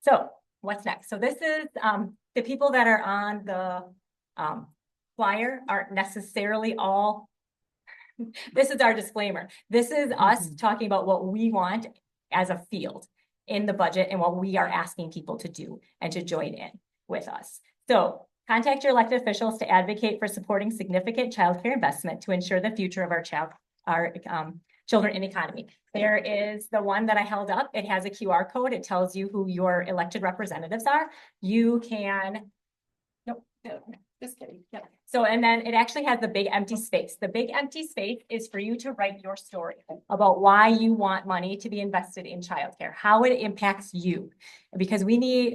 So what's next? So this is the people that are on the flyer aren't necessarily all. This is our disclaimer. This is us talking about what we want as a field in the budget and what we are asking people to do and to join in with us. So contact your elected officials to advocate for supporting significant childcare investment to ensure the future of our children in economy. There is the one that I held up. It has a QR code. It tells you who your elected representatives are. You can, nope, just kidding. Yeah. So, and then it actually has the big empty space. The big empty space is for you to write your story about why you want money to be invested in childcare, how it impacts you. Because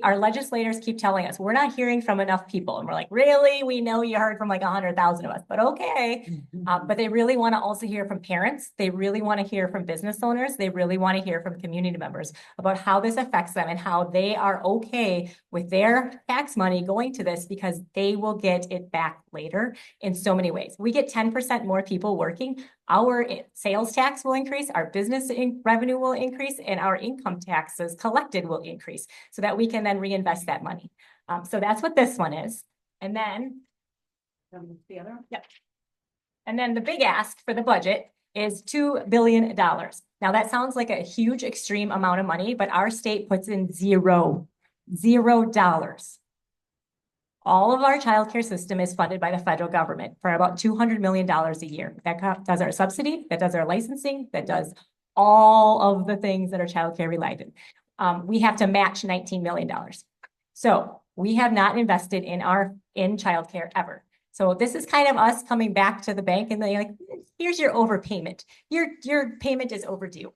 our legislators keep telling us, we're not hearing from enough people. And we're like, really? We know you heard from like 100,000 of us, but okay. But they really want to also hear from parents. They really want to hear from business owners. They really want to hear from community members about how this affects them and how they are okay with their tax money going to this because they will get it back later in so many ways. We get 10% more people working. Our sales tax will increase, our business revenue will increase, and our income taxes collected will increase so that we can then reinvest that money. So that's what this one is. And then the other one. Yep. And then the big ask for the budget is $2 billion. Now that sounds like a huge extreme amount of money, but our state puts in $0. All of our childcare system is funded by the federal government for about $200 million a year. That does our subsidy, that does our licensing, that does all of the things that are childcare related. We have to match $19 million. So we have not invested in childcare ever. So this is kind of us coming back to the bank and they're like, here's your overpayment. Your payment is overdue.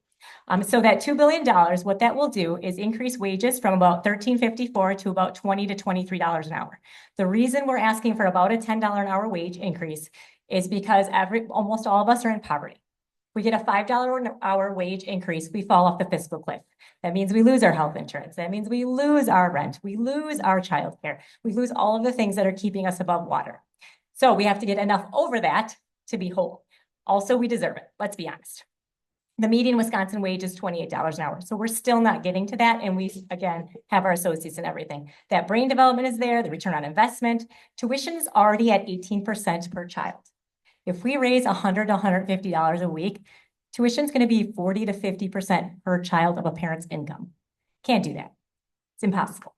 So that $2 billion, what that will do is increase wages from about $13.54 to about $20 to $23 an hour. The reason we're asking for about a $10 an hour wage increase is because almost all of us are in poverty. If we get a $5 an hour wage increase, we fall off the fiscal cliff. That means we lose our health insurance. That means we lose our rent. We lose our childcare. We lose all of the things that are keeping us above water. So we have to get enough over that to be whole. Also, we deserve it. Let's be honest. The median Wisconsin wage is $28 an hour. So we're still not getting to that. And we, again, have our associates and everything. That brain development is there, the return on investment. Tuition is already at 18% per child. If we raise $100 to $150 a week, tuition is going to be 40 to 50% per child of a parent's income. Can't do that. It's impossible.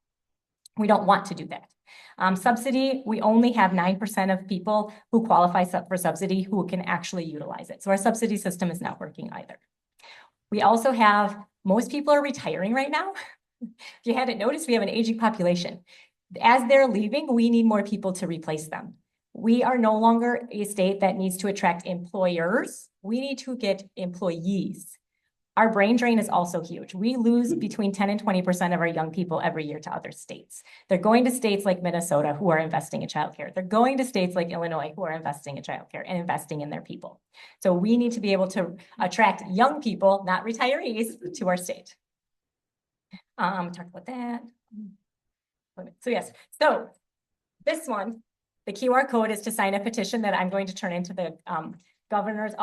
We don't want to do that. Subsidy, we only have 9% of people who qualify for subsidy who can actually utilize it. So our subsidy system is not working either. We also have, most people are retiring right now. If you hadn't noticed, we have an aging population. As they're leaving, we need more people to replace them. We are no longer a state that needs to attract employers. We need to get employees. Our brain drain is also huge. We lose between 10 and 20% of our young people every year to other states. They're going to states like Minnesota who are investing in childcare. They're going to states like Illinois who are investing in childcare and investing in their people. So we need to be able to attract young people, not retirees, to our state. Talk about that. So yes, so this one, the QR code is to sign a petition that I'm going to turn into the governor's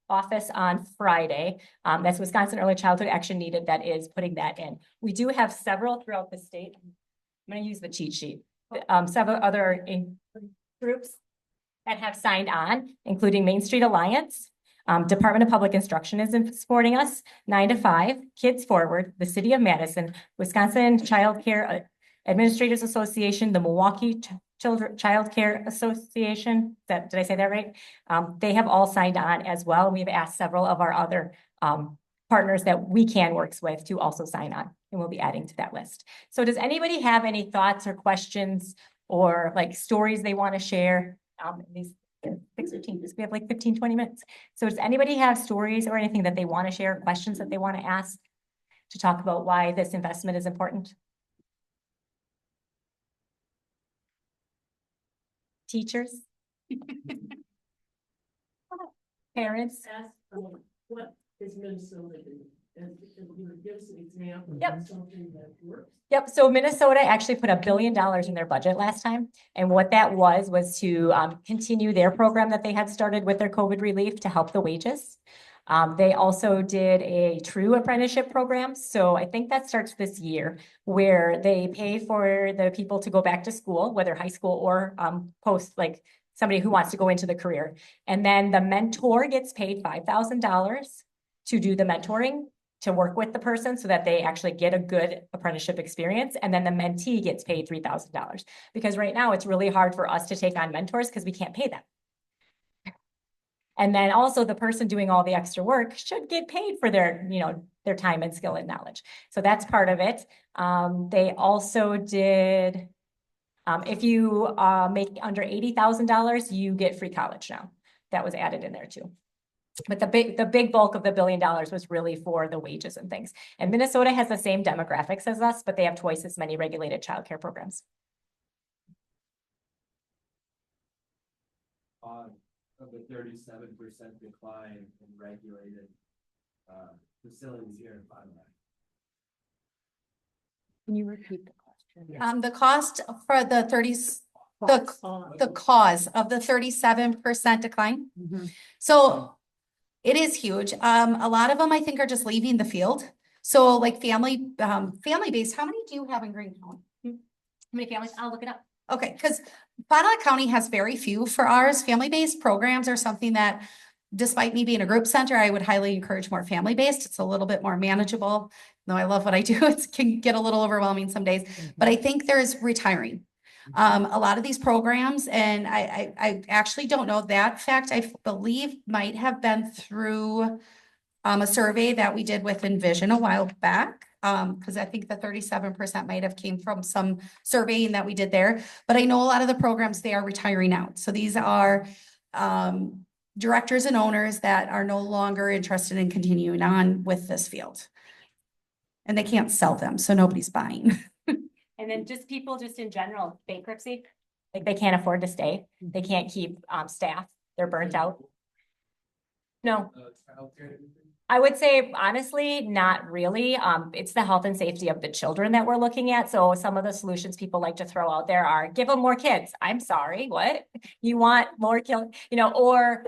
office on Friday. That's Wisconsin Early Childhood Action Needed that is putting that in. We do have several throughout the state. I'm going to use the cheat sheet. Several other groups that have signed on, including Main Street Alliance, Department of Public Instruction is supporting us, 9 to 5, Kids Forward, the City of Madison, Wisconsin Child Care Administrators Association, the Milwaukee Child Care Association. Did I say that right? They have all signed on as well. We've asked several of our other partners that we can work with to also sign on, and we'll be adding to that list. So does anybody have any thoughts or questions or like stories they want to share? These 6 or 10, we have like 15, 20 minutes. So does anybody have stories or anything that they want to share, questions that they want to ask to talk about why this investment is important? Teachers, parents. What is Minnesota doing? And give us an example Yep. of something that works. Yep. So Minnesota actually put $1 billion in their budget last time. And what that was to continue their program that they had started with their COVID relief to help the wages. They also did a true apprenticeship program. So I think that starts this year where they pay for the people to go back to school, whether high school or post, like somebody who wants to go into the career. And then the mentor gets paid $5,000 to do the mentoring, to work with the person so that they actually get a good apprenticeship experience. And then the mentee gets paid $3,000. Because right now it's really hard for us to take on mentors because we can't pay them. And then also the person doing all the extra work should get paid for their, their time and skill and knowledge. So that's part of it. They also did, if you make under $80,000, you get free college now. That was added in there too. But the big bulk of the $1 billion was really for the wages and things. And Minnesota has the same demographics as us, but they have twice as many regulated childcare programs. Of the 37% decline in regulated facilities here in Fond du Lac. Can you repeat the question? The cost for the the cause of the 37% decline. So it is huge. A lot of them I think are just leaving the field. So like family based, how many do you have in Green County? How many families? I'll look it up. Okay, because Fond du Lac County has very few for ours. Family-based programs are something that, despite me being a group center, I would highly encourage more family-based. It's a little bit more manageable. Though I love what I do, it can get a little overwhelming some days. But I think there's retiring. A lot of these programs, and I actually don't know that fact. I believe might have been through a survey that we did with Envision a while back. Because I think the 37% might have came from some surveying that we did there. But I know a lot of the programs, they are retiring out. So these are directors and owners that are no longer interested in continuing on with this field. And they can't sell them, so nobody's buying. And then just people just in general, bankruptcy, like they can't afford to stay. They can't keep staff. They're burnt out. No. Childcare. I would say honestly, not really. It's the health and safety of the children that we're looking at. So some of the solutions people like to throw out there are give them more kids. I'm sorry, what? You want more or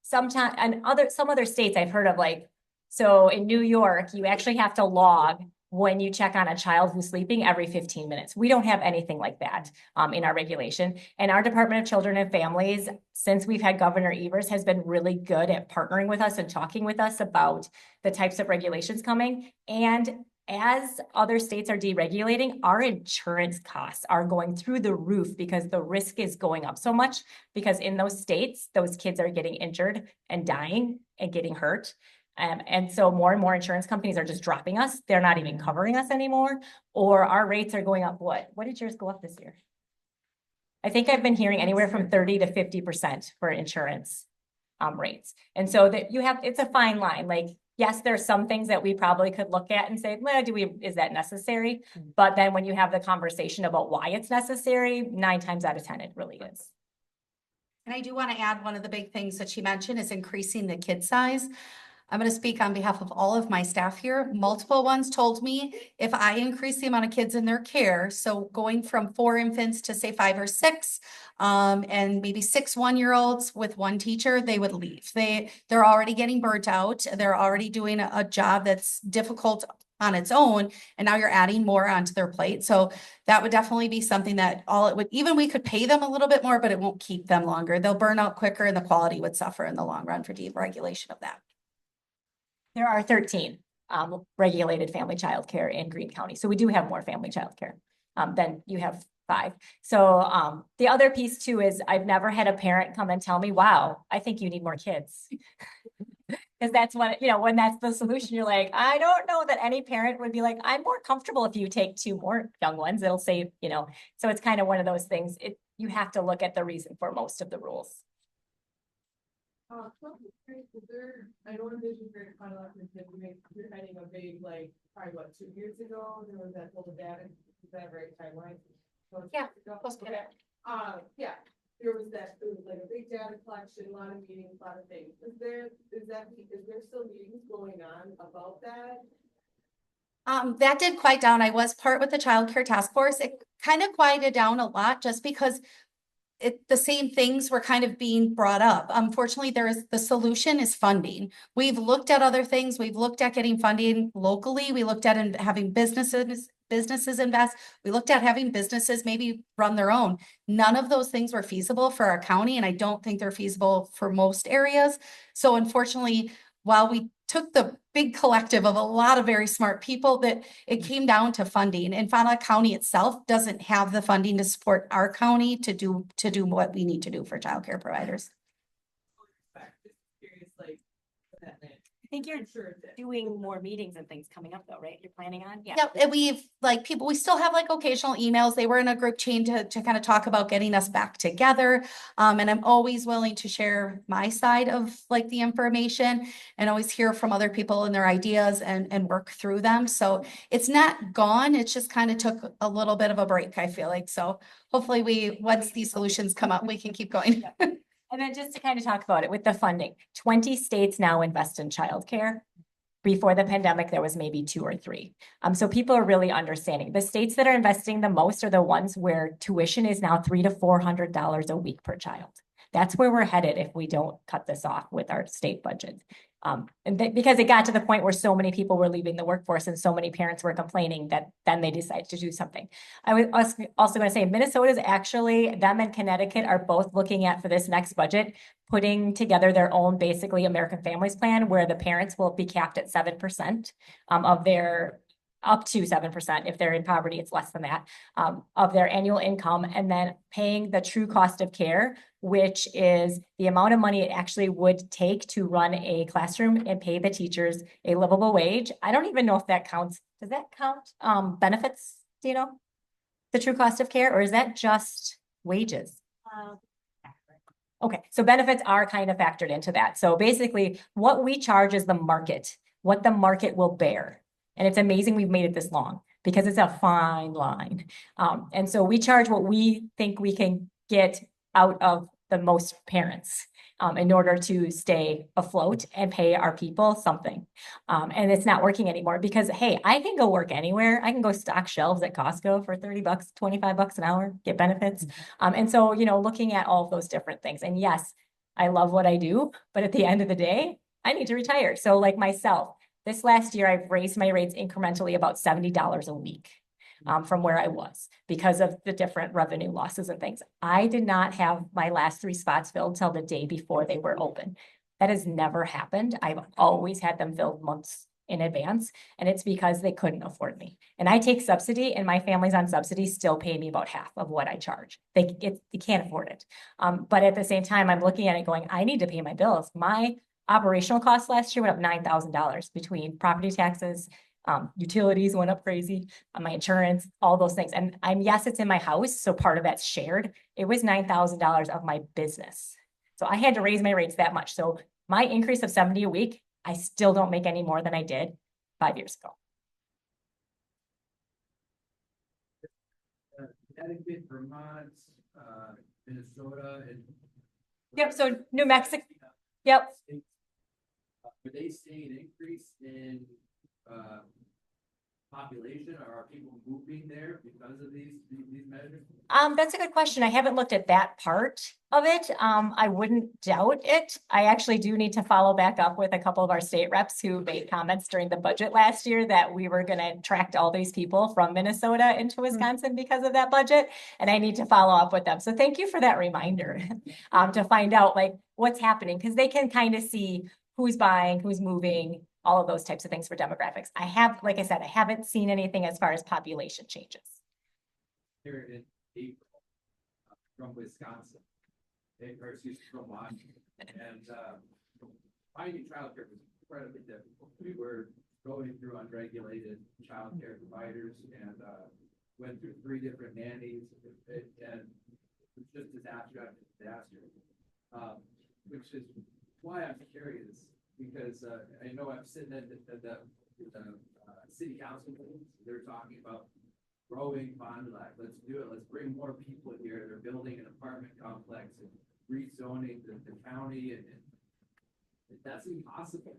sometimes and some other states I've heard of, like, so in New York, you actually have to log when you check on a child who's sleeping every 15 minutes. We don't have anything like that in our regulation. And our Department of Children and Families, since we've had Governor Evers, has been really good at partnering with us and talking with us about the types of regulations coming. And as other states are deregulating, our insurance costs are going through the roof because the risk is going up so much, because in those states, those kids are getting injured and dying and getting hurt. And so more and more insurance companies are just dropping us. They're not even covering us anymore, or our rates are going up. What did yours go up this year? I think I've been hearing anywhere from 30 to 50% for insurance rates. And so that it's a fine line. Like, yes, there's some things that we probably could look at and say, well, is that necessary? But then when you have the conversation about why it's necessary, 9 times out of 10, it really is. And I do want to add, one of the big things that she mentioned is increasing the kid size. I'm going to speak on behalf of all of my staff here. Multiple ones told me if I increase the amount of kids in their care, so going from 4 infants to say 5 or 6, and maybe 6 1-year-olds with 1 teacher, they would leave. They're already getting burnt out. They're already doing a job that's difficult on its own, and now you're adding more onto their plate. So that would definitely be something that even we could pay them a little bit more, but it won't keep them longer. They'll burn out quicker and the quality would suffer in the long run for deregulation of that. There are 13 regulated family childcare in Greene County. So we do have more family childcare than you have 5. So the other piece too is I've never had a parent come and tell me, wow, I think you need more kids. Because that's what, when that's the solution, you're like, I don't know that any parent would be like, I'm more comfortable if you take 2 more young ones, it'll save, so it's kind of one of those things. You have to look at the reason for most of the rules. I don't envision very Fond du Lac you're heading a big, like, probably 2 years ago, there was that whole data, is that right timeline? Yeah, Okay. Yeah, there was like a big data collection, a lot of meetings, a lot of things. Is there still meetings going on about that? That did quiet down. I was part with the child care task force. It kind of quieted down a lot just because the same things were kind of being brought up. Unfortunately, the solution is funding. We've looked at other things. We've looked at getting funding locally. We looked at having businesses invest. We looked at having businesses maybe run their own. None of those things were feasible for our county, and I don't think they're feasible for most areas. So unfortunately, while we took the big collective of a lot of very smart people, that it came down to funding, and Fond du Lac County itself doesn't have the funding to support our county to do what we need to do for childcare providers. Just curious, like, what that meant. I think you're I'm sure it did. doing more meetings and things coming up though, right? You're planning on? Yeah. Yep, and we've like people, we still have like occasional emails. They were in a group chain to kind of talk about getting us back together. And I'm always willing to share my side of like the information and always hear from other people and their ideas and work through them. So it's not gone. It's just kind of took a little bit of a break, I feel like. So hopefully once these solutions come up, we can keep going. And then just to kind of talk about it with the funding, 20 states now invest in childcare. Before the pandemic, there was maybe 2 or 3. So people are really understanding. The states that are investing the most are the ones where tuition is now $300 to $400 a week per child. That's where we're headed if we don't cut this off with our state budget. Because it got to the point where so many people were leaving the workforce and so many parents were complaining that then they decided to do something. I was also going to say Minnesota is actually, them and Connecticut are both looking at for this next budget, putting together their own basically American Families Plan where the parents will be capped at 7% of their up to 7%. If they're in poverty, it's less than that, of their annual income, and then paying the true cost of care, which is the amount of money it actually would take to run a classroom and pay the teachers a livable wage. I don't even know if that counts. Does that count benefits? Do you know the true cost of care, or is that just wages? Okay, so benefits are kind of factored into that. So basically what we charge is the market, what the market will bear. And it's amazing we've made it this long because it's a fine line. And so we charge what we think we can get out of the most parents in order to stay afloat and pay our people something. And it's not working anymore because, hey, I can go work anywhere. I can go stock shelves at Costco for $30, $25 an hour, get benefits. And so, you know, looking at all of those different things. And yes, I love what I do, but at the end of the day, I need to retire. So like myself, this last year, I've raised my rates incrementally about $70 a week from where I was because of the different revenue losses and things. I did not have my last 3 spots filled till the day before they were open. That has never happened. I've always had them filled months in advance, and it's because they couldn't afford me. And I take subsidy, and my families on subsidy still pay me about half of what I charge. They can't afford it. But at the same time, I'm looking at it going, I need to pay my bills. My operational costs last year went up $9,000 between property taxes, utilities went up crazy, my insurance, all those things. And yes, it's in my house, so part of that's shared. It was $9,000 of my business. So I had to raise my rates that much. So my increase of 70 a week, I still don't make any more than I did 5 years ago. Connecticut, Vermont, Minnesota, and. Yep, so New Mexico, yep. Are they seeing an increase in population, or are people moving there because of these measures? That's a good question. I haven't looked at that part of it. I wouldn't doubt it. I actually do need to follow back up with a couple of our state reps who made comments during the budget last year that we were going to attract all these people from Minnesota into Wisconsin because of that budget. And I need to follow up with them. So thank you for that reminder to find out like what's happening, because they can kind of see who's buying, who's moving, all of those types of things for demographics. Like I said, I haven't seen anything as far as population changes. Here in April, from Wisconsin, or excuse me, from Washington, and finding childcare was incredibly difficult. We were going through unregulated childcare providers and went through 3 different nannies, and it was just disaster after disaster, which is why I'm curious, because I know I'm sitting at the city council meetings. They're talking about growing Fond du Lac. Let's do it. Let's bring more people here. They're building an apartment complex and rezoning the county, and that's impossible.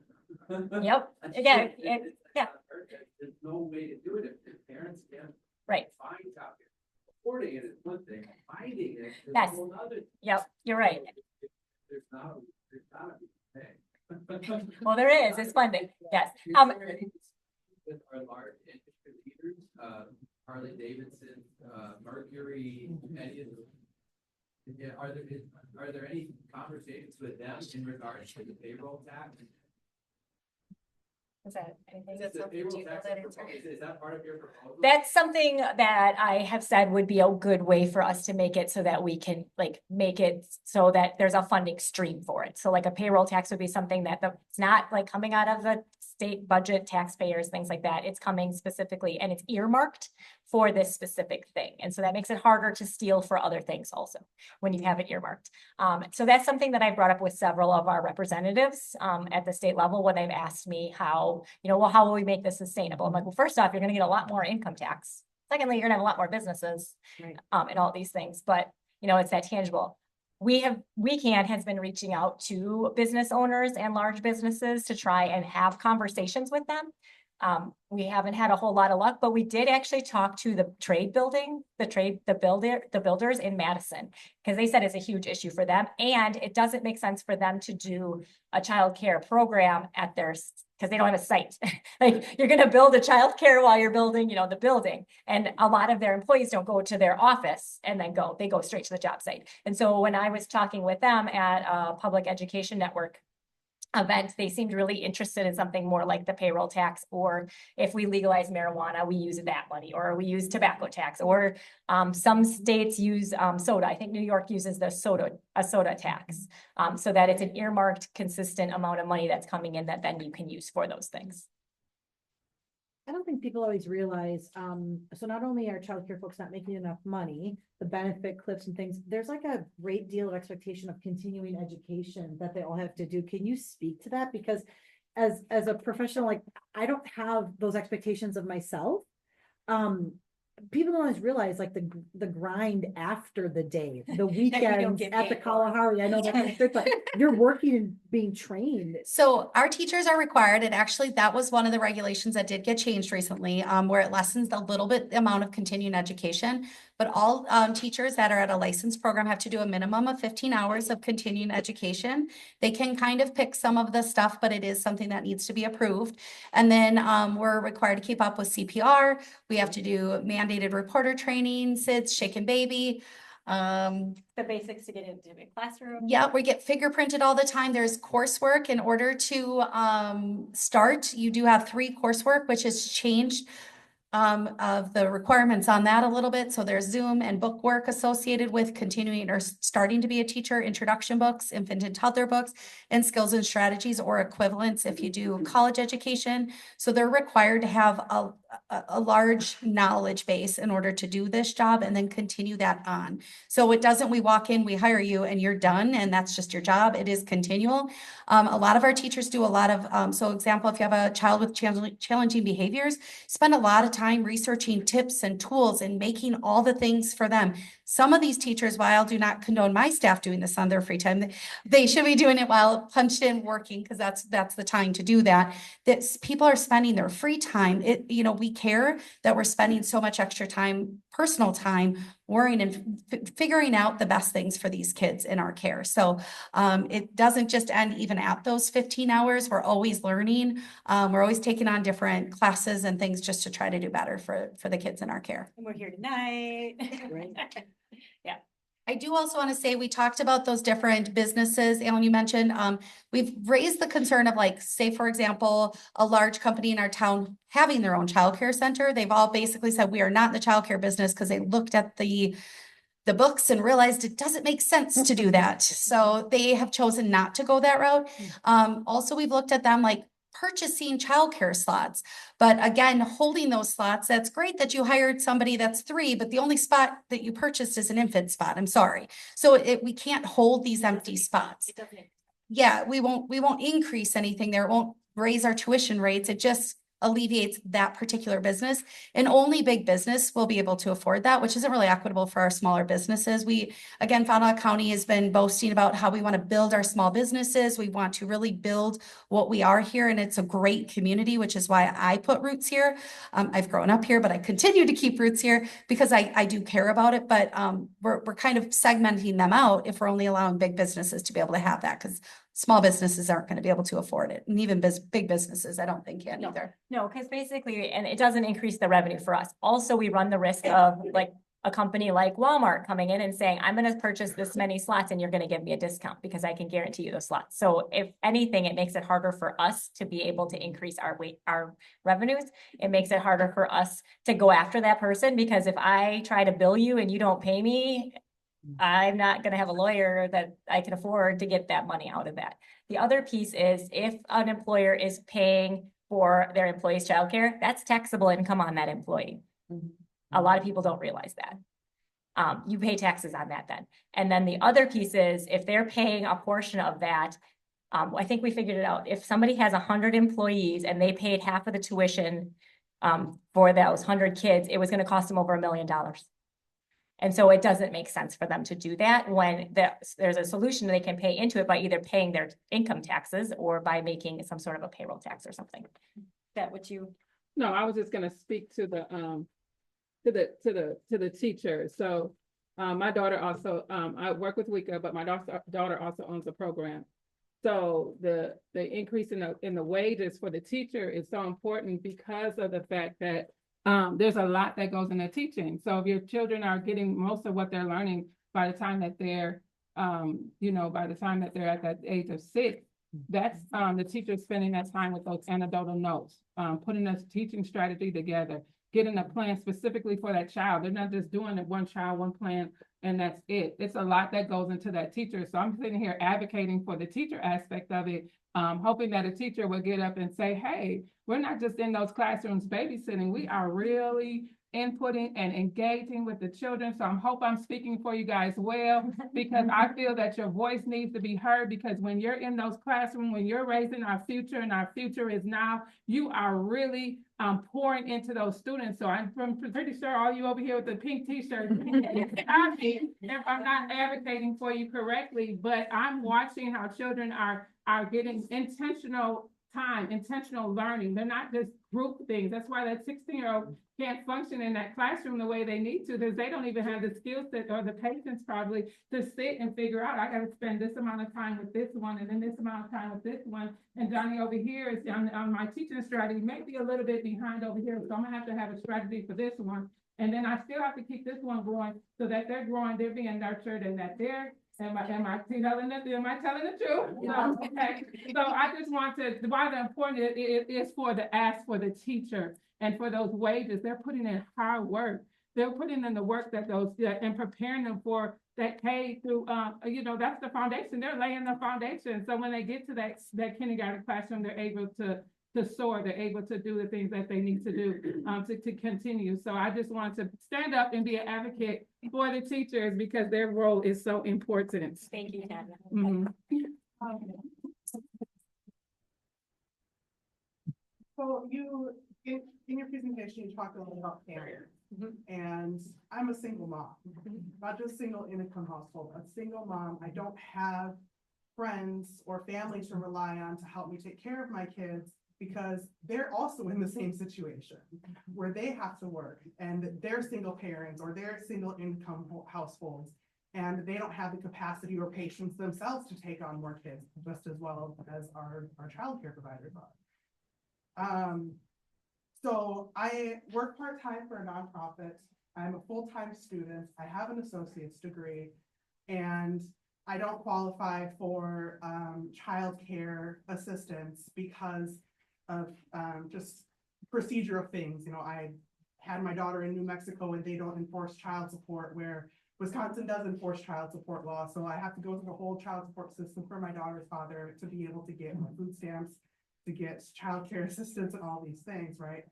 Yep. Again, yeah. There's no way to do it if parents can't Right. find childcare. Affording it is one thing. Finding it Yes. Well, now that- Yep, you're right. There's not, there's not a pay. Well, there is, it's funding, yes. Is Um, there any with our large industry leaders, Harley Davidson, Mercury, any of them? Yeah, are there any conversations with them in regards to the payroll tax? is that anything? The payroll tax, is that part of your proposal? That's something that I have said would be a good way for us to make it so that we can make it so that there's a funding stream for it. So like a payroll tax would be something that it's not like coming out of the state budget, taxpayers, things like that. It's coming specifically and it's earmarked for this specific thing. And so that makes it harder to steal for other things also when you have it earmarked. So that's something that I brought up with several of our representatives at the state level when they've asked me how, well, how will we make this sustainable? I'm like, well, first off, you're going to get a lot more income tax. Secondly, you're gonna have a lot more businesses, Right. and all these things, but it's that tangible. WeCan has been reaching out to business owners and large businesses to try and have conversations with them. We haven't had a whole lot of luck, but we did actually talk to the builders in Madison, because they said it's a huge issue for them. And it doesn't make sense for them to do a childcare program at because they don't have a site. Like you're going to build a childcare while you're building, the building. And a lot of their employees don't go to their office and then they go straight to the job site. And so when I was talking with them at a public education network event, they seemed really interested in something more like the payroll tax, or if we legalize marijuana, we use that money, or we use tobacco tax, or some states use soda. I think New York uses a soda tax, so that it's an earmarked, consistent amount of money that's coming in that then you can use for those things. I don't think people always realize, so not only are childcare folks not making enough money, the benefit cliffs and things, there's like a great deal of expectation of continuing education that they all have to do. Can you speak to that? Because as a professional, like I don't have those expectations of myself. People don't always realize like the grind after the day, the weekends get at the paid for. Kalahari. I know that's good, but you're working and being trained. So our teachers are required, and actually that was one of the regulations that did get changed recently, where it lessens a little bit the amount of continuing education. But all teachers that are at a licensed program have to do a minimum of 15 hours of continuing education. They can kind of pick some of the stuff, but it is something that needs to be approved. And then we're required to keep up with CPR. We have to do mandated reporter training, SIDS, shake and baby. The basics to get into a classroom. Yeah, we get fingerprinted all the time. There's coursework. In order to start, you do have 3 coursework, which has changed of the requirements on that a little bit. So there's Zoom and book work associated with continuing or starting to be a teacher, introduction books, infant and toddler books, and skills and strategies or equivalents if you do college education. So they're required to have a large knowledge base in order to do this job and then continue that on. So it doesn't, we walk in, we hire you and you're done and that's just your job. It is continual. A lot of our teachers do a lot of, so example, if you have a child with challenging behaviors, spend a lot of time researching tips and tools and making all the things for them. Some of these teachers, while I do not condone my staff doing this on their free time, they should be doing it while punched in working, because that's the time to do that. That people are spending their free time. We care that we're spending so much extra time, personal time, worrying and figuring out the best things for these kids in our care. So it doesn't just end even at those 15 hours. We're always learning. We're always taking on different classes and things just to try to do better for the kids in our care. And we're here tonight. Right. I do also want to say, we talked about those different businesses, Alan, you mentioned, we've raised the concern of like, say, for example, a large company in our town having their own childcare center. They've all basically said, we are not in the childcare business, because they looked at the books and realized it doesn't make sense to do that. So they have chosen not to go that route. Also, we've looked at them like purchasing childcare slots, but again, holding those slots, that's great that you hired somebody that's 3, but the only spot that you purchased is an infant spot. I'm sorry. So we can't hold these empty spots. Yeah, we won't increase anything there. It won't raise our tuition rates. It just alleviates that particular business. And only big business will be able to afford that, which isn't really equitable for our smaller businesses. Again, Fond du Lac County has been boasting about how we want to build our small businesses. We want to really build what we are here, and it's a great community, which is why I put roots here. I've grown up here, but I continue to keep roots here because I do care about it. But we're kind of segmenting them out if we're only allowing big businesses to be able to have that, because small businesses aren't going to be able to afford it. And even big businesses, I don't think can No. either. No, because basically, and it doesn't increase the revenue for us. Also, we run the risk of like a company like Walmart coming in and saying, I'm gonna purchase this many slots and you're gonna give me a discount because I can guarantee you those slots. So if anything, it makes it harder for us to be able to increase our revenues. It makes it harder for us to go after that person, because if I try to bill you and you don't pay me, I'm not gonna have a lawyer that I can afford to get that money out of that. The other piece is if an employer is paying for their employees' childcare, that's taxable income on that employee. A lot of people don't realize that. You pay taxes on that then. And then the other piece is if they're paying a portion of that, I think we figured it out. If somebody has 100 employees and they paid half of the tuition for those 100 kids, it was gonna cost them over $1 million. And so it doesn't make sense for them to do that when there's a solution they can pay into it by either paying their income taxes or by making some sort of a payroll tax or something. Is that what you? No, I was just gonna speak to the teachers. So, my daughter also, I work with WICA, but my daughter also owns a program. So the increase in the wages for the teacher is so important because of the fact that there's a lot that goes into teaching. So if your children are getting most of what they're learning by the time that they're, by the time that they're at that age of 6, that's the teacher spending that time with those anecdotal notes, putting a teaching strategy together, getting a plan specifically for that child. They're not just doing it one child, one plan, and that's it. It's a lot that goes into that teacher. So I'm sitting here advocating for the teacher aspect of it, hoping that a teacher will get up and say, hey, we're not just in those classrooms babysitting, we are really inputting and engaging with the children. So I'm speaking for you guys well, because I feel that your voice needs to be heard, because when you're in those classrooms, when you're raising our future and our future is now, you are really pouring into those students. So I'm pretty sure all you over here with the pink t-shirt, if I'm not advocating for you correctly, but I'm watching how children are getting intentional time, intentional learning. They're not just group things. That's why that 16-year-old can't function in that classroom the way they need to, because they don't even have the skill set or the patience probably to sit and figure out, I got to spend this amount of time with this one and then this amount of time with this one. And Johnny over here is on my teaching strategy, maybe a little bit behind over here. So I'm gonna have to have a strategy for this one. And then I still have to keep this one growing so that they're growing, they're being nurtured, and that they're Am I telling the truth? No, okay. So I just want to, why the important it is for the ask for the teacher and for those wages. They're putting in hard work. They're putting in the work that and preparing them for that K through, that's the foundation. They're laying the foundation. So when they get to that kindergarten classroom, they're able to soar, they're able to do the things that they need to do to continue. So I just want to stand up and be an advocate for the teachers, because their role is so important. Thank you, Tanya. Mhm. So in your presentation, you talked a little about parents. And I'm a single mom, not just single income household, a single mom. I don't have friends or family to rely on to help me take care of my kids, because they're also in the same situation where they have to work and they're single parents or they're single income households, and they don't have the capacity or patience themselves to take on more kids just as well as our childcare providers are. So I work part-time for a nonprofit. I'm a full-time student. I have an associate's degree, and I don't qualify for childcare assistance because of just procedural things. I had my daughter in New Mexico, and they don't enforce child support, where Wisconsin does enforce child support law. So I have to go through the whole child support system for my daughter's father to be able to get my food stamps, to get childcare assistance and all these things, right?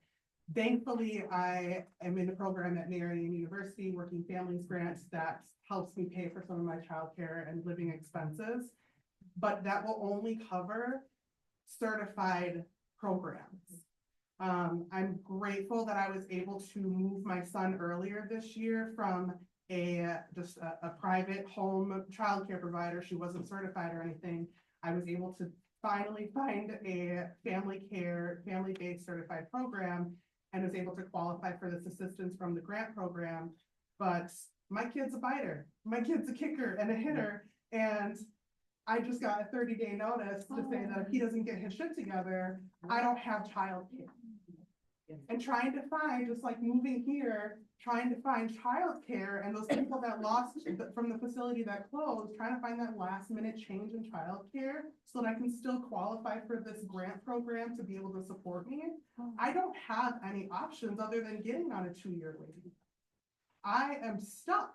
Thankfully, I am in a program at Marian University, Working Families Grants, that helps me pay for some of my childcare and living expenses, but that will only cover certified programs. I'm grateful that I was able to move my son earlier this year from just a private home childcare provider. She wasn't certified or anything. I was able to finally find a family-based certified program and was able to qualify for this assistance from the grant program. But my kid's a biter, my kid's a kicker and a hitter, and I just got a 30-day notice to say that if he doesn't get his shit together, I don't have childcare. And trying to find, just like moving here, trying to find childcare, and those people that lost from the facility that closed, trying to find that last minute change in childcare so that I can still qualify for this grant program to be able to support me. I don't have any options other than getting on a 2-year waiting. I am stuck.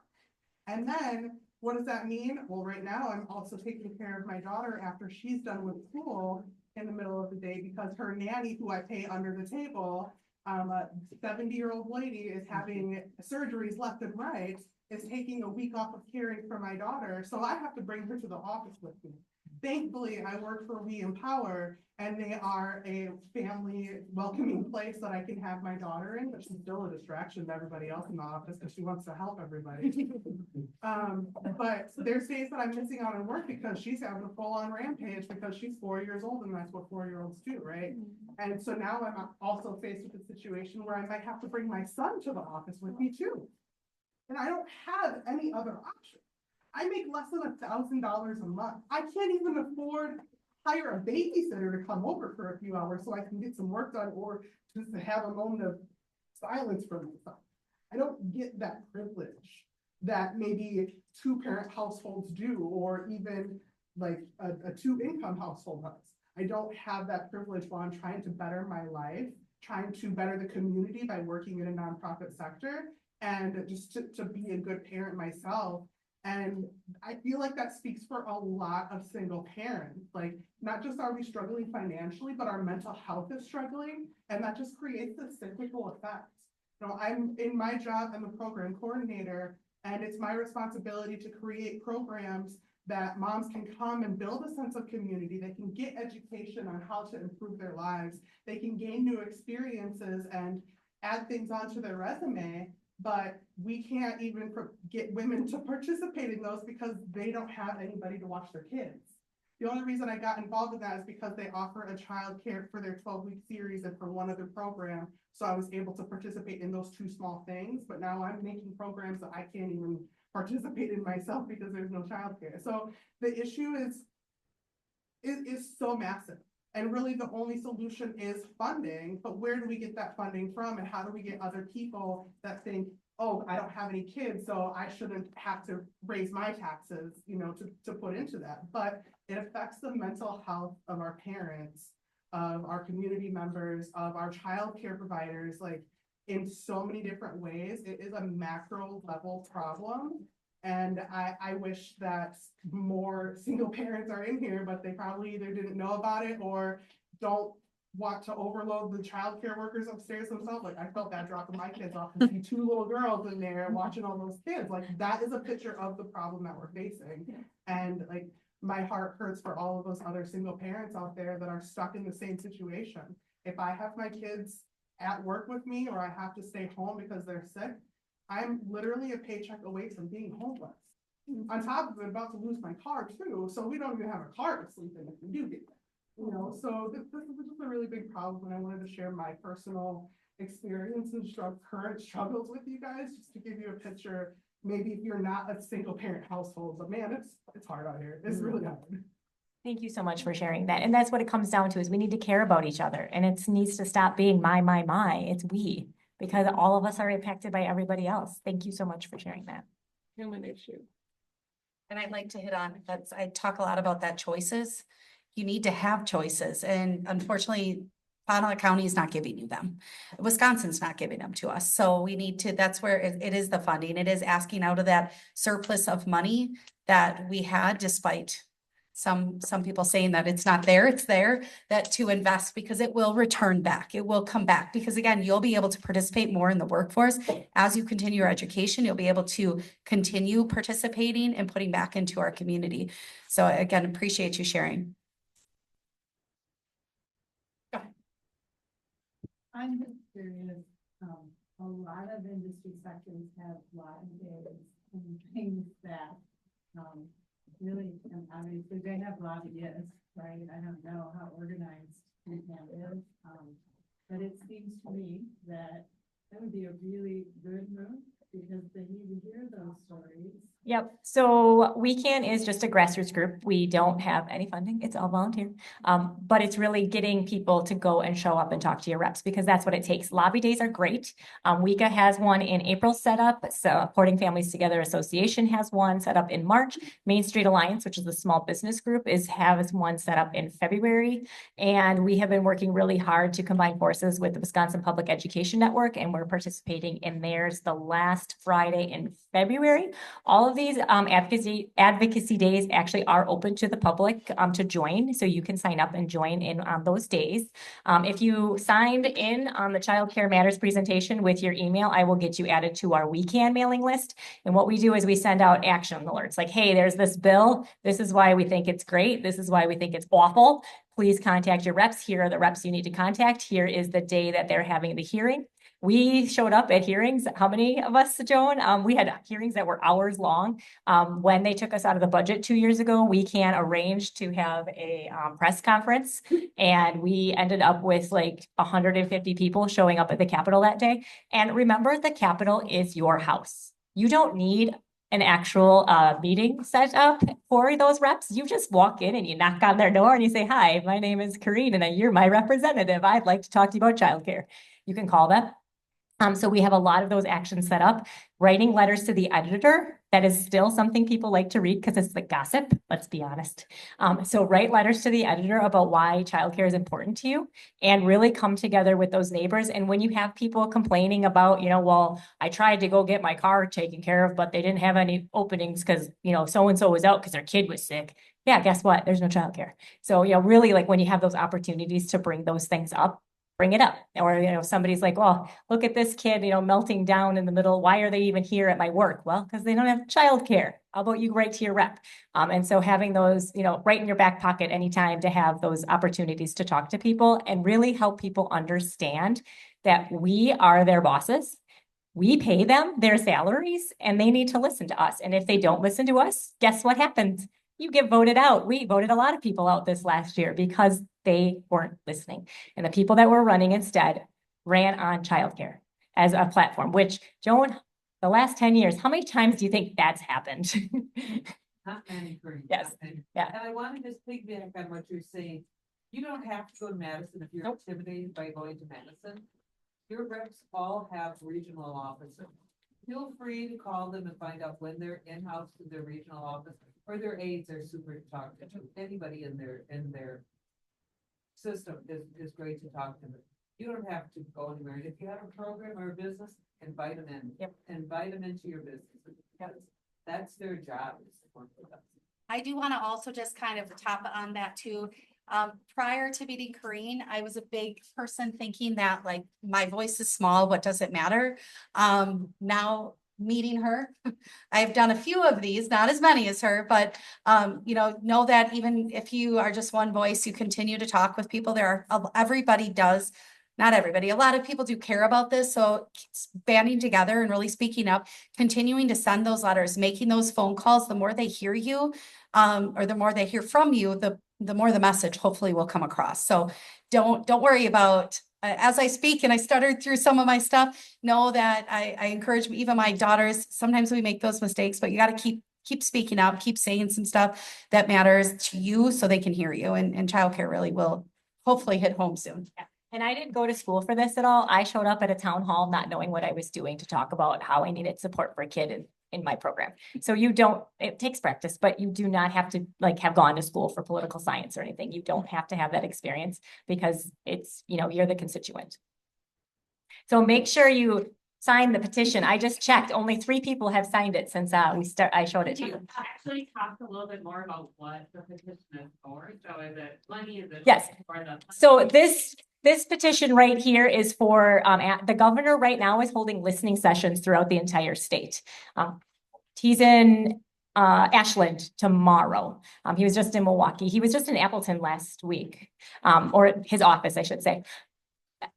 And then what does that mean? Well, right now I'm also taking care of my daughter after she's done with school in the middle of the day because her nanny, who I pay under the table, a 70-year-old lady is having surgeries left and right, is taking a week off of caring for my daughter. So I have to bring her to the office with me. Thankfully, I work for We Empower, and they are a family welcoming place that I can have my daughter in, but she's still a distraction to everybody else in the office because she wants to help everybody. But there's days that I'm missing out on work because she's having a full-on rampage because she's 4 years old, and that's what 4-year-olds do, right? And so now I'm also faced with a situation where I might have to bring my son to the office with me too. And I don't have any other option. I make less than $1,000 a month. I can't even afford hire a babysitter to come over for a few hours so I can get some work done or just to have a moment of silence for myself. I don't get that privilege that maybe 2-parent households do, or even like a 2-income household does. I don't have that privilege while I'm trying to better my life, trying to better the community by working in a nonprofit sector, and just to be a good parent myself. And I feel like that speaks for a lot of single parents. Like, not just are we struggling financially, but our mental health is struggling. And that just creates this cyclical effect. You know, I'm in my job, I'm a program coordinator, and it's my responsibility to create programs that moms can come and build a sense of community. They can get education on how to improve their lives. They can gain new experiences and add things onto their resume. But we can't even get women to participate in those because they don't have anybody to watch their kids. The only reason I got involved in that is because they offer a child care for their 12-week series and for one other program. So I was able to participate in those 2 small things, but now I'm making programs that I can't even participate in myself because there's no child care. So the issue is so massive. And really the only solution is funding, but where do we get that funding from, and how do we get other people that think, oh, I don't have any kids, so I shouldn't have to raise my taxes, you know, to put into that. But it affects the mental health of our parents, of our community members, of our child care providers, like in so many different ways. It is a macro level problem. And I wish that more single parents are in here, but they probably either didn't know about it or don't want to overload the childcare workers upstairs themselves. Like, I felt that dropping my kids off and see 2 little girls in there watching all those kids. Like, that is a picture of the problem that we're facing. And like, my heart hurts for all of those other single parents out there that are stuck in the same situation. If I have my kids at work with me, or I have to stay home because they're sick, I'm literally a paycheck away from being homeless. On top of it, about to lose my car too, so we don't even have a car to sleep in if we do get that. You know, so this is just a really big problem, and I wanted to share my personal experience and current struggles with you guys, just to give you a picture. Maybe if you're not a single parent household, but man, it's hard out here. It's really hard. Thank you so much for sharing that. And that's what it comes down to, is we need to care about each other, and it needs to stop being my, it's we, because all of us are impacted by everybody else. Thank you so much for sharing that. Human issue. And I'd like to hit on, I talk a lot about that choices. You need to have choices, and unfortunately, Fauquier County is not giving you them. Wisconsin's not giving them to us. So we need to, that's where it is the funding. It is asking out of that surplus of money that we had, despite some people saying that it's not there, it's there, that to invest, because it will return back. It will come back, because again, you'll be able to participate more in the workforce. As you continue your education, you'll be able to continue participating and putting back into our community. So again, appreciate you sharing. I'm just curious, a lot of industry sectors have lobby days and things that, really, and obviously they have lobbyists, right? I don't know how organized Freetown is, but it seems to me that that would be a really good move because they need to hear those stories. Yep. So WeCan is just a grassroots group. We don't have any funding. It's all volunteer. But it's really getting people to go and show up and talk to your reps because that's what it takes. Lobby days are great. WECA has one in April set up. Supporting Families Together Association has one set up in March. Main Street Alliance, which is the small business group, has one set up in February. And we have been working really hard to combine forces with the Wisconsin Public Education Network, and we're participating in theirs the last Friday in February. All of these advocacy days actually are open to the public to join, so you can sign up and join in on those days. If you signed in on the Child Care Matters presentation with your email, I will get you added to our WeCan mailing list. And what we do is we send out action alerts like, hey, there's this bill. This is why we think it's great. This is why we think it's awful. Please contact your reps. Here are the reps you need to contact. Here is the day that they're having the hearing. We showed up at hearings. How many of us, Joan? We had hearings that were hours long. When they took us out of the budget 2 years ago, WeCan arranged to have a press conference, and we ended up with like 150 people showing up at the Capitol that day. And remember, the Capitol is your house. You don't need an actual meeting set up for those reps. You just walk in and you knock on their door and you say, hi, my name is Kareen and you're my representative. I'd like to talk to you about childcare. You can call them. So we have a lot of those actions set up. Writing letters to the editor, that is still something people like to read because it's the gossip, let's be honest. So write letters to the editor about why childcare is important to you and really come together with those neighbors. And when you have people complaining about, well, I tried to go get my car taken care of, but they didn't have any openings because, so-and-so was out because their kid was sick. Yeah, guess what? There's no childcare. So, really like when you have those opportunities to bring those things up, bring it up. Or, somebody's like, well, look at this kid, melting down in the middle. Why are they even here at my work? Well, because they don't have childcare. How about you write to your rep? And so having those, right in your back pocket anytime to have those opportunities to talk to people and really help people understand that we are their bosses. We pay them their salaries and they need to listen to us. And if they don't listen to us, guess what happens? You get voted out. We voted a lot of people out this last year because they weren't listening. And the people that were running instead ran on childcare as a platform, which, Joan, the last 10 years, how many times do you think that's happened? Not many. Yes. Yeah. And I want to just piggyback on what you're saying. You don't have to go to Madison if you're intimidated by going to Madison. Your reps all have regional offices. Feel free to call them and find out when they're in-house to their regional office. Or their aides are super to talk to. Anybody in their system is great to talk to them. You don't have to go anywhere. And if you have a program or a business, invite them in. Yep. Invite them into your business. Because that's their job is to work with us. I do want to also just kind of top on that too. Prior to meeting Kareen, I was a big person thinking that like my voice is small, what does it matter? Now meeting her, I've done a few of these, not as many as her, but know that even if you are just one voice, you continue to talk with people. Everybody does. Not everybody, a lot of people do care about this. So banding together and really speaking up, continuing to send those letters, making those phone calls, the more they hear you, or the more they hear from you, the more the message hopefully will come across. So don't worry about, as I speak and I stuttered through some of my stuff, know that I encourage even my daughters, sometimes we make those mistakes, but you got to keep speaking up, keep saying some stuff that matters to you so they can hear you. And childcare really will hopefully hit home soon. Yeah. And I didn't go to school for this at all. I showed up at a town hall not knowing what I was doing to talk about how I needed support for a kid in my program. So it takes practice, but you do not have to have gone to school for political science or anything. You don't have to have that experience because it's, you're the constituent. So make sure you sign the petition. I just checked. Only 3 people have signed it since I showed it to you. Actually talk a little bit more about what the petition is for. So is it money? Is it? Yes. For the So this petition right here is for, the governor right now is holding listening sessions throughout the entire state. He's in Ashland tomorrow. He was just in Milwaukee. He was just in Appleton last week, or his office, I should say.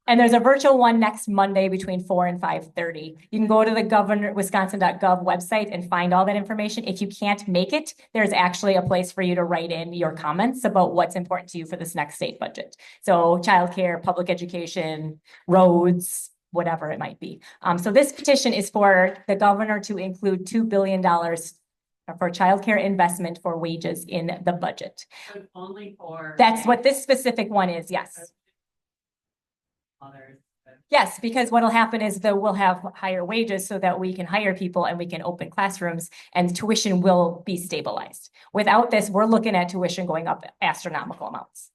And there's a virtual one next Monday between 4 and 5:30. You can go to the wisconsin.gov website and find all that information. If you can't make it, there's actually a place for you to write in your comments about what's important to you for this next state budget. So childcare, public education, roads, whatever it might be. So this petition is for the governor to include $2 billion for childcare investment for wages in the budget. But only for. That's what this specific one is, yes. Others. Yes, because what'll happen is that we'll have higher wages so that we can hire people and we can open classrooms and tuition will be stabilized. Without this, we're looking at tuition going up astronomical amounts.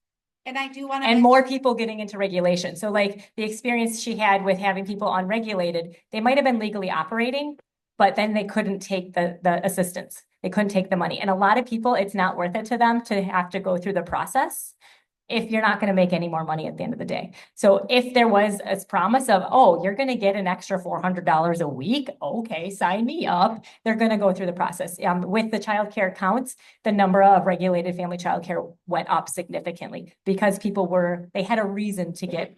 And I do want to. And more people getting into regulation. So like the experience she had with having people unregulated, they might have been legally operating, but then they couldn't take the assistance. They couldn't take the money. And a lot of people, it's not worth it to them to have to go through the process if you're not going to make any more money at the end of the day. So if there was a promise of, oh, you're going to get an extra $400 a week, okay, sign me up. They're going to go through the process. With the childcare accounts, the number of regulated family childcare went up significantly because they had a reason to get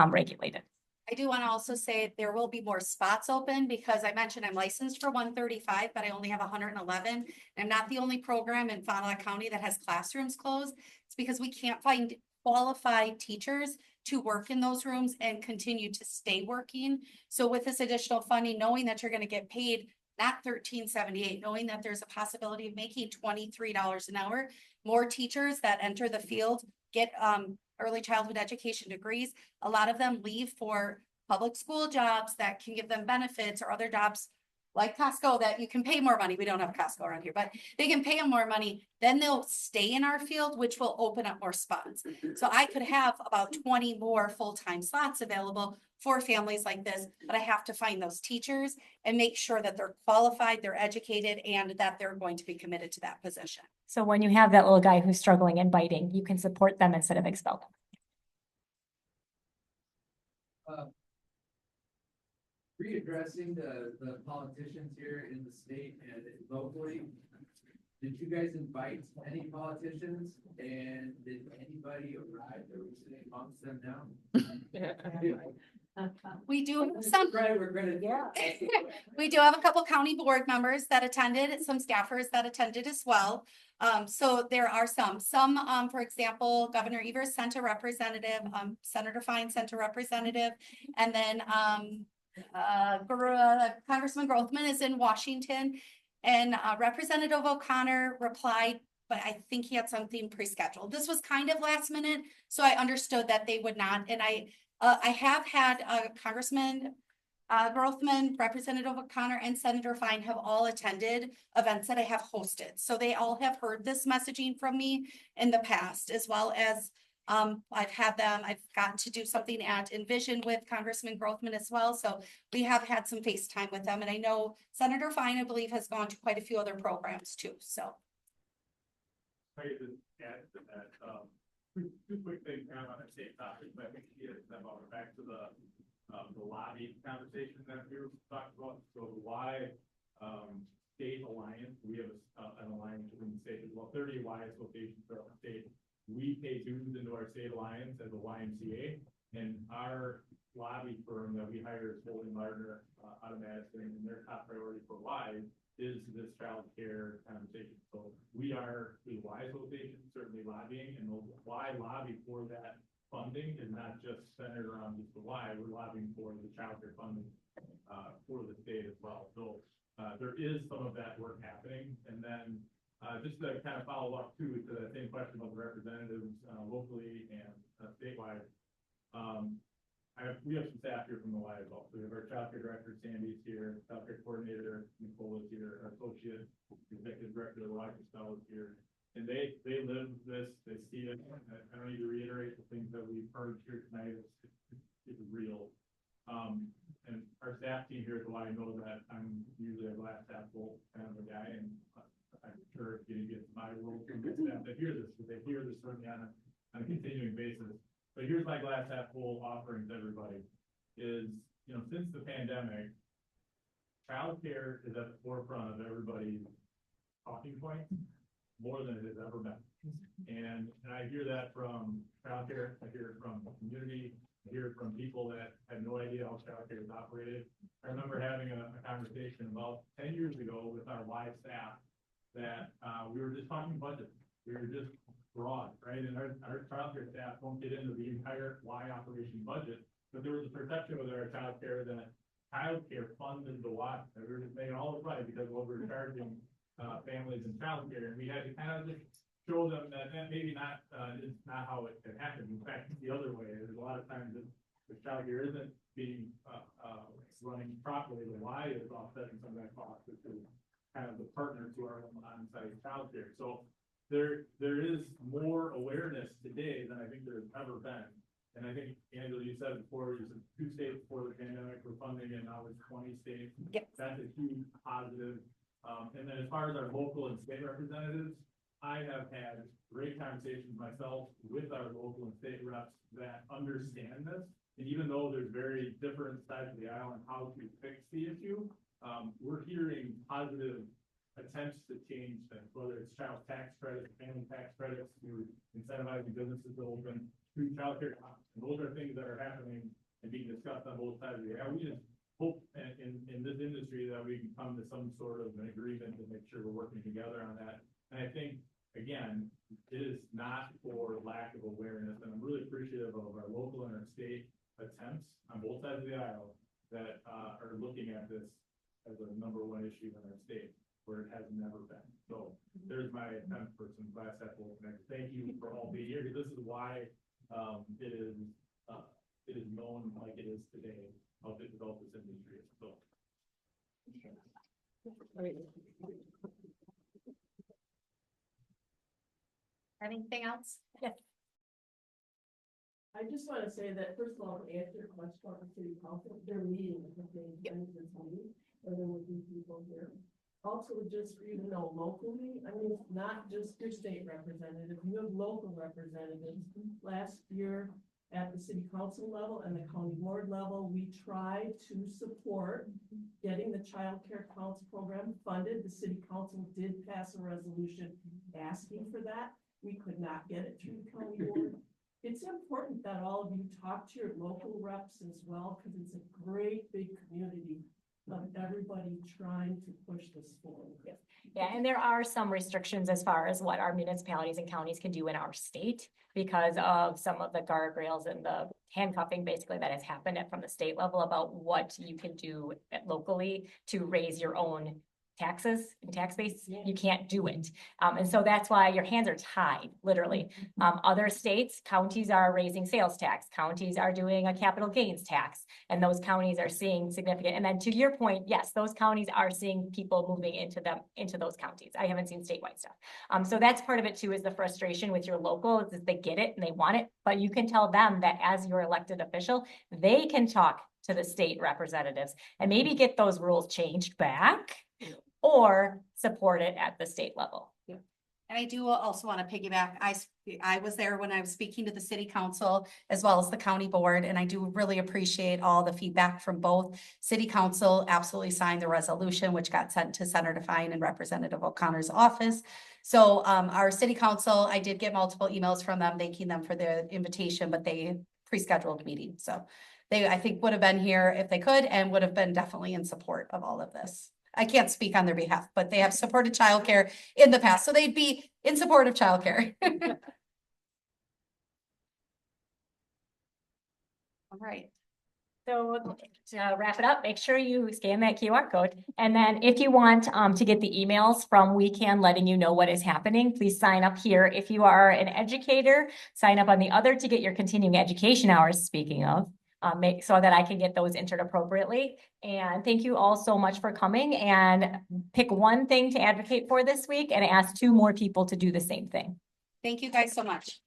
regulated. I do want to also say there will be more spots open because I mentioned I'm licensed for 135, but I only have 111. I'm not the only program in Fond du Lac County that has classrooms closed. It's because we can't find qualified teachers to work in those rooms and continue to stay working. So with this additional funding, knowing that you're going to get paid not $13.78, knowing that there's a possibility of making $23 an hour, more teachers that enter the field get early childhood education degrees. A lot of them leave for public school jobs that can give them benefits or other jobs like Costco that you can pay more money. We don't have Costco around here, but they can pay them more money. Then they'll stay in our field, which will open up more spots. So I could have about 20 more full-time slots available for families like this, but I have to find those teachers and make sure that they're qualified, they're educated, and that they're going to be committed to that position. So when you have that little guy who's struggling and biting, you can support them instead of expel them. Readdressing the politicians here in the state and locally, did you guys invite any politicians and did anybody arrive? Are we sitting amongst them now? We do have some. Right, we're gonna. Yeah. We do have a couple county board members that attended, some staffers that attended as well. So there are some, for example, Governor Evers sent a representative, Senator Fine sent a representative, and then, Congressman Grothman is in Washington, and Representative O'Connor replied, but I think he had something pre-scheduled. This was kind of last minute, so I understood that they would not, and I have had Congressman Grothman, Representative O'Connor, and Senator Fine have all attended events that I have hosted. So they all have heard this messaging from me in the past, as well as I've gotten to do something at Envision with Congressman Grothman as well. So we have had some FaceTime with them. And I know Senator Fine, I believe, has gone to quite a few other programs too, so. I could just add to that, two quick things kind of on the same topic, but I think back to the lobby conversation that we were talking about. So the Y state alliance, we have an alliance within the state as well, 30 YS locations throughout the state. We pay dues into our state alliance as a YMCA, and our lobby firm that we hire is Holding Lardner out of Madison, and their top priority for Y is this child care conversation. So we are the Y association certainly lobbying, and the Y lobby for that funding is not just centered around just the Y. We're lobbying for the child care funding for the state as well. So there is some of that work happening, and then just to kind of follow up too to that same question about the representatives locally and statewide. We have some staff here from the Y as well. So we have our child care director, Sandy's here, child care coordinator, Nicole is here, our associate executive director of the Y Costello is here. And they live this, they see it. I don't need to reiterate the things that we've heard here tonight. It's real. And our staff team here at the Y know that I'm usually a glass half full kind of a guy, and I'm sure it's going to get my role from the staff that hear this, because they hear this certainly on a continuing basis. But here's my glass half full offering to everybody is, since the pandemic, childcare is at the forefront of everybody's talking points more than it has ever been. And I hear that from childcare, I hear it from the community, I hear from people that had no idea how childcare is operated. I remember having a conversation about 10 years ago with our Y staff that, we were just talking budget. We were just broad, right? And our childcare staff won't get into the entire Y operation budget, but there was a perception with our childcare that childcare funded the Y. That we were just making all the money because of what we were charging, families in childcare, and we had to kind of just show them that maybe not, it's not how it happened. In fact, it's the other way. There's a lot of times that the childcare isn't being, running properly, the Y is offsetting some of that cost, which is kind of the partner to our on-site childcare. So there is more awareness today than I think there's ever been. And I think, Angela, you said before, you said 2 states before the pandemic were funding, and now it's 20 states. Yep. That's a huge positive. And then as far as our local and state representatives, I have had great conversations myself with our local and state reps that understand this. And even though there's very different sides of the aisle on how to fix the issue, we're hearing positive attempts to change things, whether it's child tax credits, family tax credits, to incentivizing businesses to open, through childcare. And those are things that are happening and being discussed on both sides of the aisle. We just hope in this industry that we can come to some sort of an agreement to make sure we're working together on that. And I think, again, it is not for lack of awareness, and I'm really appreciative of our local and our state attempts on both sides of the aisle that are looking at this as a #1 issue in our state, where it has never been. So there's my attempt for some glass half full connect. Thank you for all being here. This is why it is known like it is today, how to develop this industry. So. Anything else? I just want to say that, first of all, to answer your question about the city council, they're meeting with the same friends as me, and there will be people here. Also, just for you to know, locally, I mean, it's not just your state representative, you have local representatives. Last year, at the city council level and the county board level, we tried to support getting the child care counts program funded. The city council did pass a resolution asking for that. We could not get it through the county board. It's important that all of you talk to your local reps as well, because it's a great big community of everybody trying to push this forward. Yeah, and there are some restrictions as far as what our municipalities and counties can do in our state because of some of the guardrails and the handcuffing basically that has happened from the state level about what you can do locally to raise your own taxes and tax base. You can't do it. And so that's why your hands are tied, literally. Other states, counties are raising sales tax. Counties are doing a capital gains tax. And those counties are seeing significant. And then to your point, yes, those counties are seeing people moving into those counties. I haven't seen statewide stuff. So that's part of it too, is the frustration with your local, is they get it and they want it, but you can tell them that as your elected official, they can talk to the state representatives and maybe get those rules changed back or support it at the state level. And I do also want to piggyback. I was there when I was speaking to the city council as well as the county board, and I do really appreciate all the feedback from both. City council absolutely signed the resolution, which got sent to Senator Fine and Representative O'Connor's office. So our city council, I did get multiple emails from them thanking them for the invitation, but they pre-scheduled a meeting. So they, I think, would have been here if they could and would have been definitely in support of all of this. I can't speak on their behalf, but they have supported childcare in the past, so they'd be in support of childcare. All right. So to wrap it up, make sure you scan that QR code. And then if you want to get the emails from WeCan letting you know what is happening, please sign up here. If you are an educator, sign up on the other to get your continuing education hours, speaking of. Make so that I can get those entered appropriately. And thank you all so much for coming, and pick one thing to advocate for this week and ask 2 more people to do the same thing. Thank you guys so much.